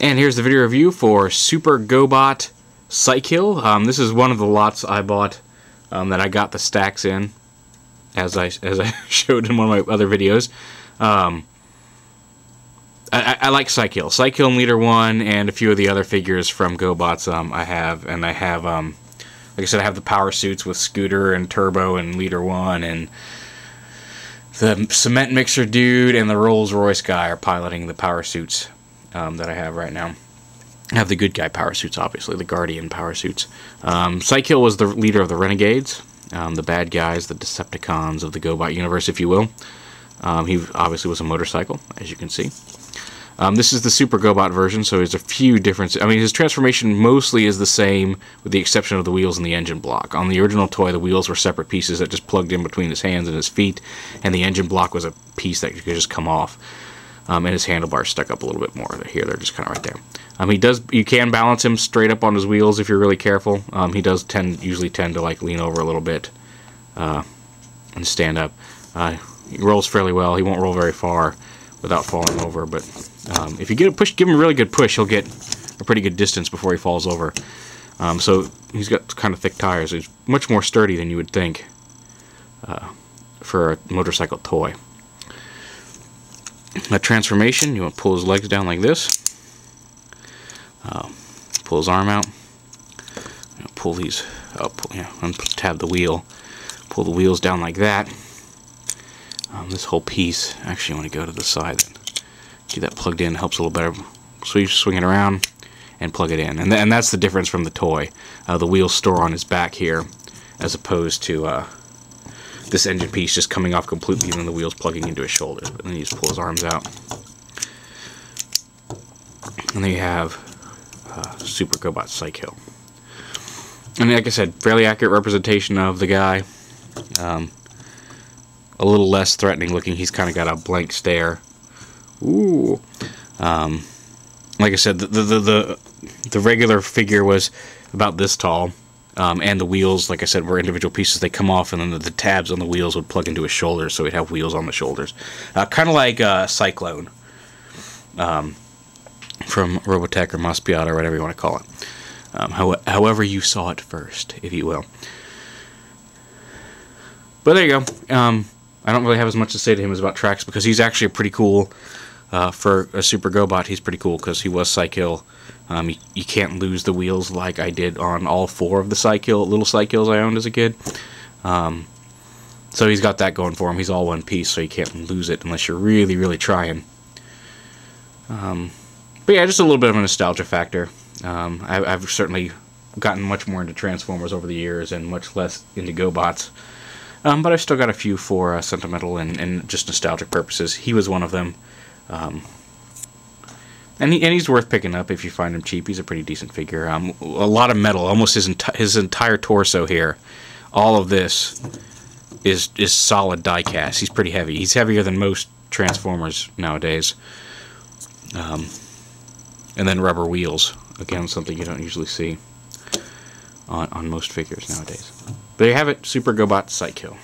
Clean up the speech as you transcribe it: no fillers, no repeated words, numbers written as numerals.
And here's the video review for Super GoBot Cycle. This is one of the lots I bought that I got the stacks in, as I showed in one of my other videos. I like Cycle. Cycle and Leader 1 and a few of the other figures from GoBots I have. And I have, like I said, I have the power suits with Scooter and Turbo and Leader 1, and the cement mixer dude and the Rolls Royce guy are piloting the power suits that I have right now. I have the good guy power suits, obviously, the Guardian power suits. Cycle was the leader of the Renegades, the bad guys, the Decepticons of the GoBot universe, if you will. He obviously was a motorcycle, as you can see. This is the Super GoBot version, so there's a few differences. I mean, his transformation mostly is the same, with the exception of the wheels and the engine block. On the original toy, the wheels were separate pieces that just plugged in between his hands and his feet, and the engine block was a piece that could just come off. And his handlebars stuck up a little bit more. Here, they're just kind of right there. You can balance him straight up on his wheels if you're really careful. He does usually tend to like lean over a little bit and stand up. He rolls fairly well. He won't roll very far without falling over, but if you give him a really good push, he'll get a pretty good distance before he falls over. So he's got kind of thick tires. He's much more sturdy than you would think for a motorcycle toy. A transformation, you want to pull his legs down like this, pull his arm out, pull these, tab the wheel, pull the wheels down like that. This whole piece, actually I want to go to the side, get that plugged in, helps a little better. So you swing it around and plug it in, and that's the difference from the toy. The wheels store on his back here, as opposed to this engine piece just coming off completely and then the wheels plugging into his shoulders. But then you just pull his arms out. And then you have Super GoBot Cycle. And like I said, fairly accurate representation of the guy. A little less threatening looking. He's kind of got a blank stare. Ooh. Like I said, the regular figure was about this tall. And the wheels, like I said, were individual pieces. They come off, and then the tabs on the wheels would plug into his shoulders, so he'd have wheels on the shoulders. Kind of like Cyclone from Robotech or Mospiata or whatever you want to call it. However you saw it first, if you will. But there you go. I don't really have as much to say to him as about Trax, because he's actually a pretty cool, for a Super GoBot, he's pretty cool, because he was Cycle. You can't lose the wheels like I did on all 4 of the little Cycles I owned as a kid. So he's got that going for him. He's all one piece, so you can't lose it unless you're really, really trying. But yeah, just a little bit of a nostalgia factor. I've certainly gotten much more into Transformers over the years and much less into GoBots. But I've still got a few for sentimental and just nostalgic purposes. He was one of them. And he's worth picking up if you find him cheap. He's a pretty decent figure. A lot of metal, almost his entire torso here. All of this is solid die cast. He's pretty heavy. He's heavier than most Transformers nowadays. And then rubber wheels. Again, something you don't usually see on most figures nowadays. There you have it, Super GoBot Cycle.